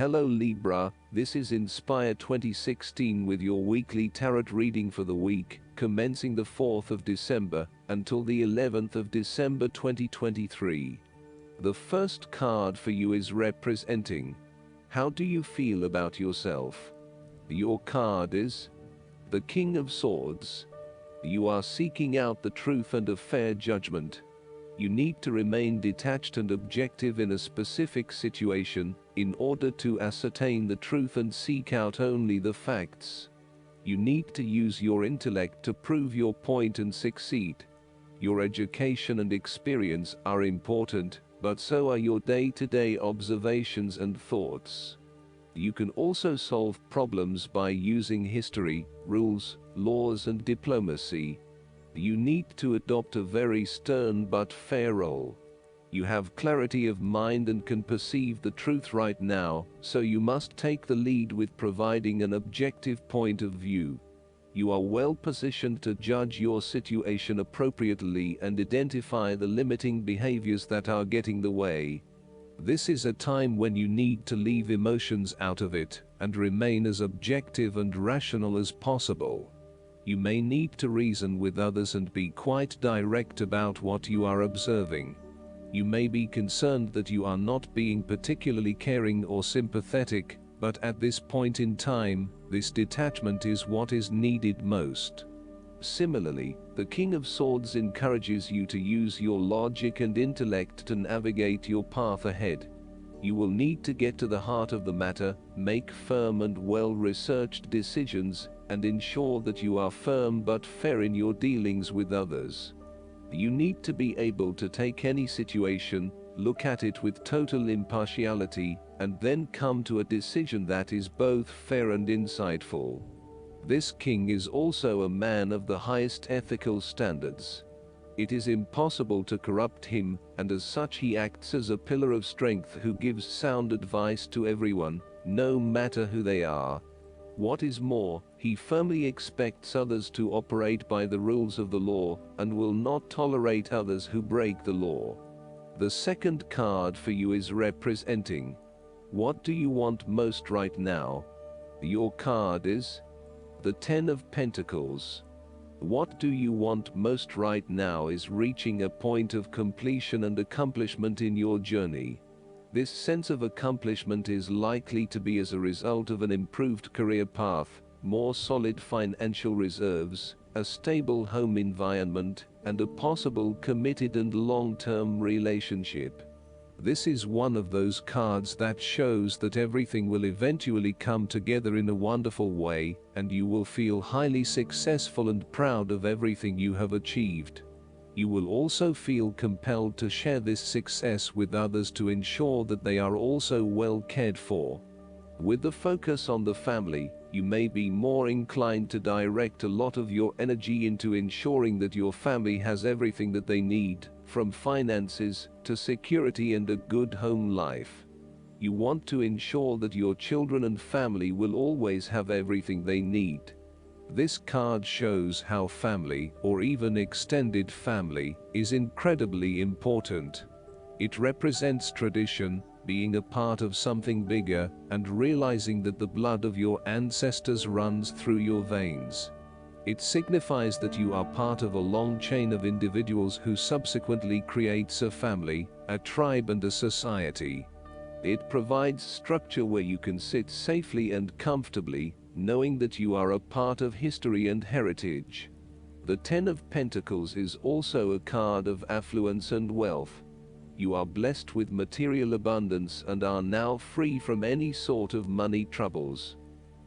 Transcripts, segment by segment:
Hello Libra, this is Inspire 2016 with your weekly tarot reading for the week, commencing the 4th of December until the 11th of December 2023. The first card for you is representing: how do you feel about yourself? Your card is the King of Swords. You are seeking out the truth and a fair judgment. You need to remain detached and objective in a specific situation in order to ascertain the truth and seek out only the facts. You need to use your intellect to prove your point and succeed. Your education and experience are important, but so are your day-to-day observations and thoughts. You can also solve problems by using history, rules, laws, and diplomacy. You need to adopt a very stern but fair role. You have clarity of mind and can perceive the truth right now, so you must take the lead with providing an objective point of view. You are well positioned to judge your situation appropriately and identify the limiting behaviors that are getting the way. This is a time when you need to leave emotions out of it and remain as objective and rational as possible. You may need to reason with others and be quite direct about what you are observing. You may be concerned that you are not being particularly caring or sympathetic, but at this point in time, this detachment is what is needed most. Similarly, the King of Swords encourages you to use your logic and intellect to navigate your path ahead. You will need to get to the heart of the matter, make firm and well-researched decisions, and ensure that you are firm but fair in your dealings with others. You need to be able to take any situation, look at it with total impartiality, and then come to a decision that is both fair and insightful. This king is also a man of the highest ethical standards. It is impossible to corrupt him, and as such he acts as a pillar of strength who gives sound advice to everyone, no matter who they are. What is more, he firmly expects others to operate by the rules of the law, and will not tolerate others who break the law. The second card for you is representing: what do you want most right now? Your card is the Ten of Pentacles. What do you want most right now is reaching a point of completion and accomplishment in your journey. This sense of accomplishment is likely to be as a result of an improved career path, more solid financial reserves, a stable home environment, and a possible committed and long-term relationship. This is one of those cards that shows that everything will eventually come together in a wonderful way, and you will feel highly successful and proud of everything you have achieved. You will also feel compelled to share this success with others to ensure that they are also well cared for. With the focus on the family, you may be more inclined to direct a lot of your energy into ensuring that your family has everything that they need, from finances to security and a good home life. You want to ensure that your children and family will always have everything they need. This card shows how family, or even extended family, is incredibly important. It represents tradition, being a part of something bigger, and realizing that the blood of your ancestors runs through your veins. It signifies that you are part of a long chain of individuals who subsequently creates a family, a tribe, and a society. It provides structure where you can sit safely and comfortably, knowing that you are a part of history and heritage. The Ten of Pentacles is also a card of affluence and wealth. You are blessed with material abundance and are now free from any sort of money troubles.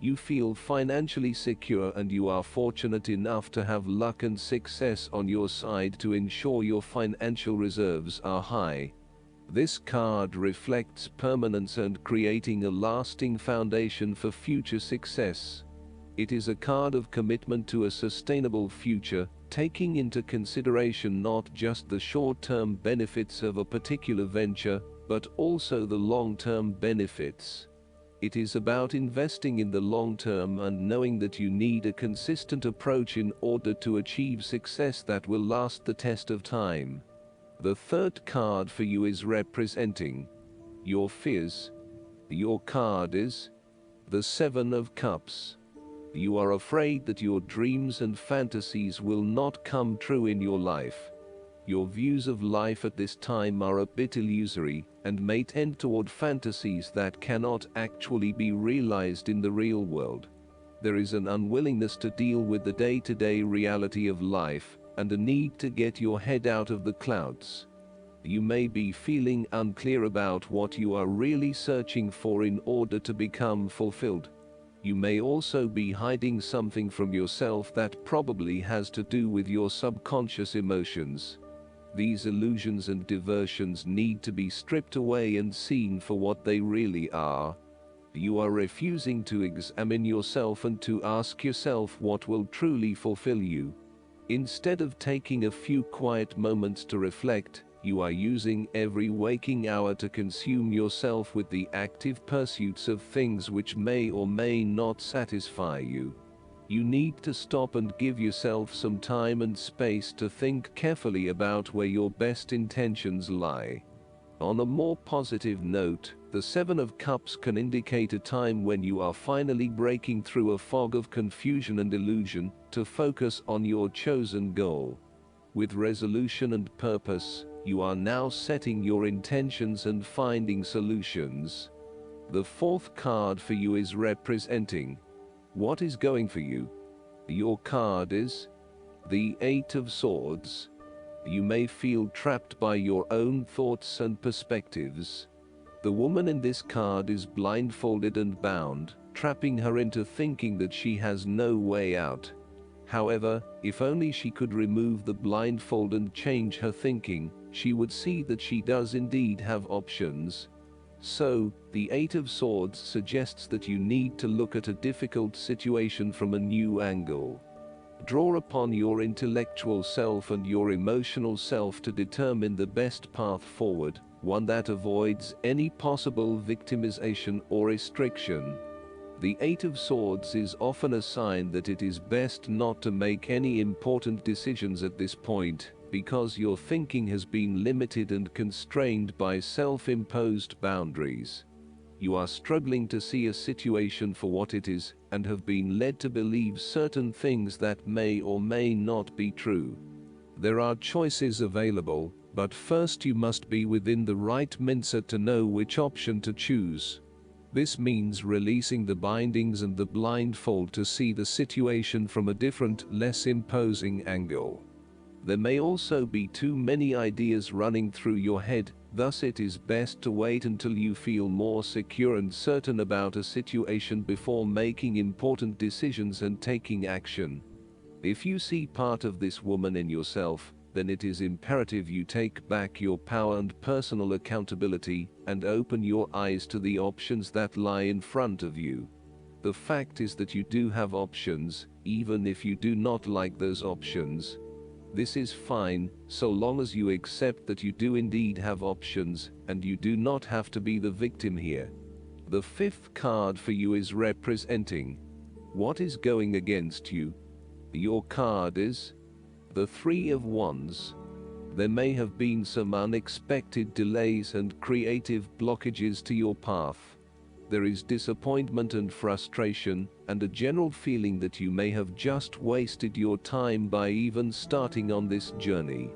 You feel financially secure and you are fortunate enough to have luck and success on your side to ensure your financial reserves are high. This card reflects permanence and creating a lasting foundation for future success. It is a card of commitment to a sustainable future, taking into consideration not just the short-term benefits of a particular venture, but also the long-term benefits. It is about investing in the long term and knowing that you need a consistent approach in order to achieve success that will last the test of time. The third card for you is representing your fears. Your card is the Seven of Cups. You are afraid that your dreams and fantasies will not come true in your life. Your views of life at this time are a bit illusory and may tend toward fantasies that cannot actually be realized in the real world. There is an unwillingness to deal with the day-to-day reality of life and a need to get your head out of the clouds. You may be feeling unclear about what you are really searching for in order to become fulfilled. You may also be hiding something from yourself that probably has to do with your subconscious emotions. These illusions and diversions need to be stripped away and seen for what they really are. You are refusing to examine yourself and to ask yourself what will truly fulfill you. Instead of taking a few quiet moments to reflect, you are using every waking hour to consume yourself with the active pursuits of things which may or may not satisfy you. You need to stop and give yourself some time and space to think carefully about where your best intentions lie. On a more positive note, the Seven of Cups can indicate a time when you are finally breaking through a fog of confusion and illusion to focus on your chosen goal. With resolution and purpose, you are now setting your intentions and finding solutions. The fourth card for you is representing what is going for you. Your card is the Eight of Swords. You may feel trapped by your own thoughts and perspectives. The woman in this card is blindfolded and bound, trapping her into thinking that she has no way out. However, if only she could remove the blindfold and change her thinking, she would see that she does indeed have options. So, the Eight of Swords suggests that you need to look at a difficult situation from a new angle. Draw upon your intellectual self and your emotional self to determine the best path forward, one that avoids any possible victimization or restriction. The Eight of Swords is often a sign that it is best not to make any important decisions at this point, because your thinking has been limited and constrained by self-imposed boundaries. You are struggling to see a situation for what it is, and have been led to believe certain things that may or may not be true. There are choices available, but first you must be within the right mindset to know which option to choose. This means releasing the bindings and the blindfold to see the situation from a different, less imposing angle. There may also be too many ideas running through your head, thus it is best to wait until you feel more secure and certain about a situation before making important decisions and taking action. If you see part of this woman in yourself, then it is imperative you take back your power and personal accountability, and open your eyes to the options that lie in front of you. The fact is that you do have options, even if you do not like those options. This is fine, so long as you accept that you do indeed have options, and you do not have to be the victim here. The fifth card for you is representing what is going against you. Your card is the Three of Wands. There may have been some unexpected delays and creative blockages to your path. There is disappointment and frustration, and a general feeling that you may have just wasted your time by even starting on this journey.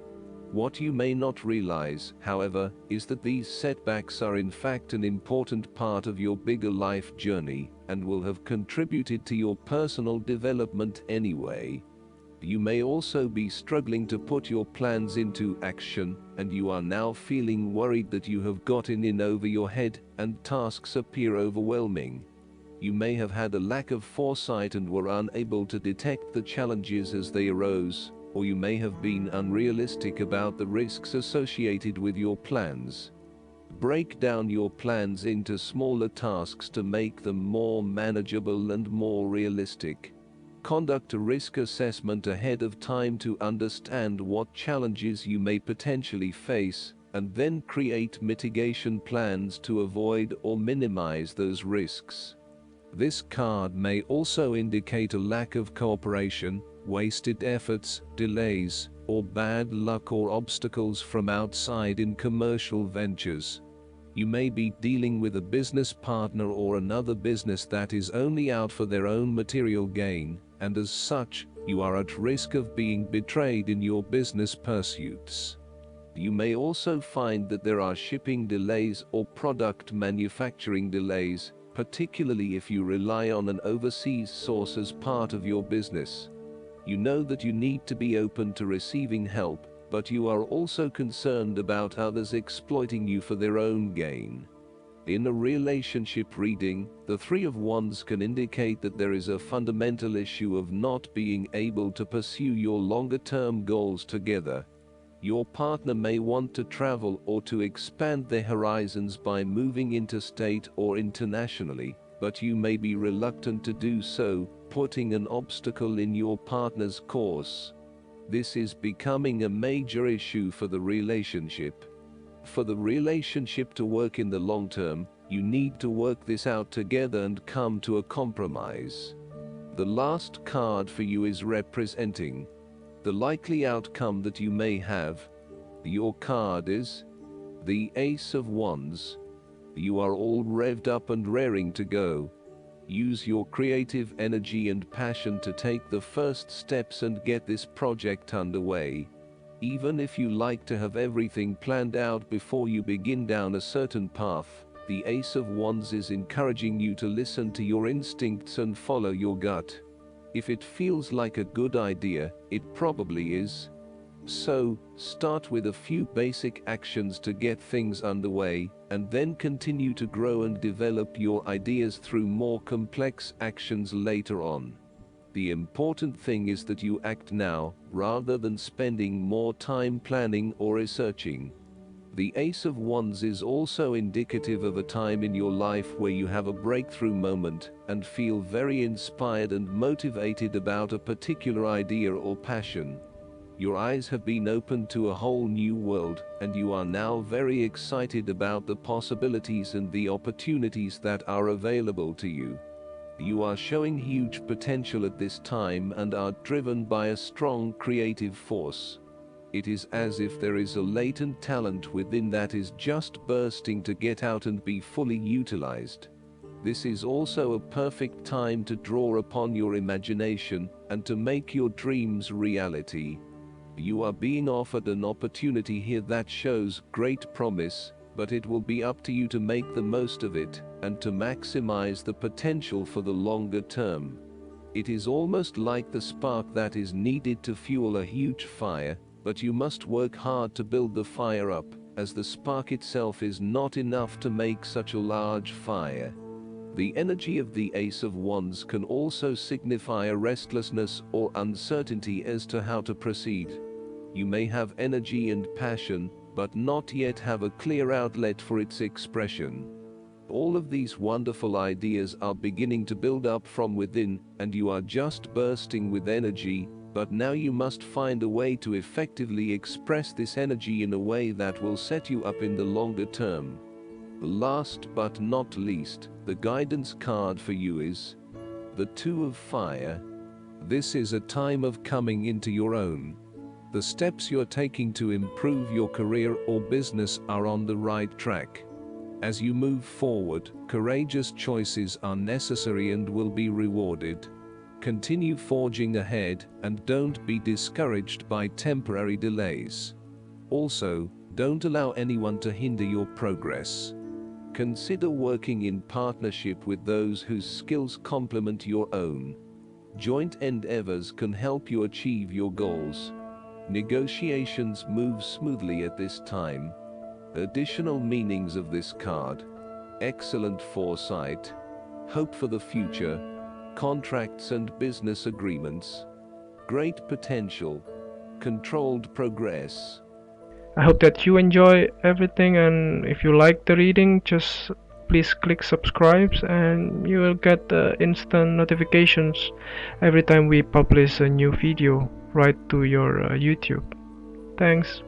What you may not realize, however, is that these setbacks are in fact an important part of your bigger life journey, and will have contributed to your personal development anyway. You may also be struggling to put your plans into action, and you are now feeling worried that you have gotten in over your head, and tasks appear overwhelming. You may have had a lack of foresight and were unable to detect the challenges as they arose, or you may have been unrealistic about the risks associated with your plans. Break down your plans into smaller tasks to make them more manageable and more realistic. Conduct a risk assessment ahead of time to understand what challenges you may potentially face, and then create mitigation plans to avoid or minimize those risks. This card may also indicate a lack of cooperation, wasted efforts, delays, or bad luck or obstacles from outside in commercial ventures. You may be dealing with a business partner or another business that is only out for their own material gain, and as such, you are at risk of being betrayed in your business pursuits. You may also find that there are shipping delays or product manufacturing delays, particularly if you rely on an overseas source as part of your business. You know that you need to be open to receiving help, but you are also concerned about others exploiting you for their own gain. In a relationship reading, the Three of Wands can indicate that there is a fundamental issue of not being able to pursue your longer-term goals together. Your partner may want to travel or to expand their horizons by moving interstate or internationally, but you may be reluctant to do so, putting an obstacle in your partner's course. This is becoming a major issue for the relationship. For the relationship to work in the long term, you need to work this out together and come to a compromise. The last card for you is representing the likely outcome that you may have. Your card is the Ace of Wands. You are all revved up and raring to go. Use your creative energy and passion to take the first steps and get this project underway. Even if you like to have everything planned out before you begin down a certain path, the Ace of Wands is encouraging you to listen to your instincts and follow your gut. If it feels like a good idea, it probably is. So, start with a few basic actions to get things underway, and then continue to grow and develop your ideas through more complex actions later on. The important thing is that you act now, rather than spending more time planning or researching. The Ace of Wands is also indicative of a time in your life where you have a breakthrough moment, and feel very inspired and motivated about a particular idea or passion. Your eyes have been opened to a whole new world, and you are now very excited about the possibilities and the opportunities that are available to you. You are showing huge potential at this time and are driven by a strong creative force. It is as if there is a latent talent within that is just bursting to get out and be fully utilized. This is also a perfect time to draw upon your imagination and to make your dreams reality. You are being offered an opportunity here that shows great promise, but it will be up to you to make the most of it and to maximize the potential for the longer term. It is almost like the spark that is needed to fuel a huge fire, but you must work hard to build the fire up, as the spark itself is not enough to make such a large fire. The energy of the Ace of Wands can also signify a restlessness or uncertainty as to how to proceed. You may have energy and passion, but not yet have a clear outlet for its expression. All of these wonderful ideas are beginning to build up from within, and you are just bursting with energy, but now you must find a way to effectively express this energy in a way that will set you up in the longer term. Last but not least, the guidance card for you is the Two of Fire. This is a time of coming into your own. The steps you're taking to improve your career or business are on the right track. As you move forward, courageous choices are necessary and will be rewarded. Continue forging ahead and don't be discouraged by temporary delays. Also, don't allow anyone to hinder your progress. Consider working in partnership with those whose skills complement your own. Joint endeavors can help you achieve your goals. Negotiations move smoothly at this time. Additional meanings of this card: excellent foresight, hope for the future, contracts and business agreements, great potential, controlled progress. I hope that you enjoy everything, and if you like the reading, just please click subscribe and you will get instant notifications every time we publish a new video right to your YouTube. Thanks.